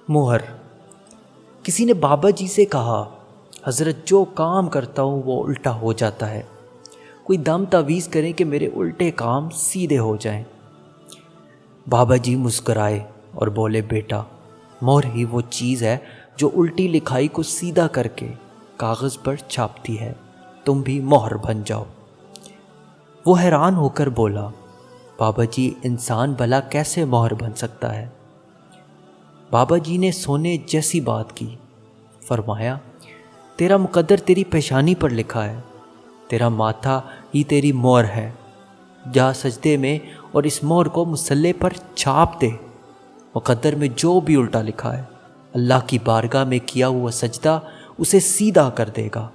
مہر۔ کسی نے بابا جی سے کہا، حضرت جو کام کرتا ہوں وہ الٹا ہو جاتا ہے، کوئی دم تعویذ کریں کہ میرے الٹے کام سیدھے ہو جائیں۔ بابا جی مسکرائے اور بولے، بیٹا مہر ہی وہ چیز ہے جو الٹی لکھائی کو سیدھا کر کے کاغذ پر چھاپتی ہے، تم بھی مہر بن جاؤ۔ وہ حیران ہو کر بولا، بابا جی انسان بھلا کیسے مہر بن سکتا ہے؟ بابا جی نے سونے جیسی بات کی، فرمایا، تیرا مقدر تیری پیشانی پر لکھا ہے، تیرا ماتھا ہی تیری مہر ہے، جا سجدے میں اور اس مہر کو مصلے پر چھاپ دے۔ مقدر میں جو بھی الٹا لکھا ہے، اللہ کی بارگاہ میں کیا ہوا سجدہ اسے سیدھا کر دے گا۔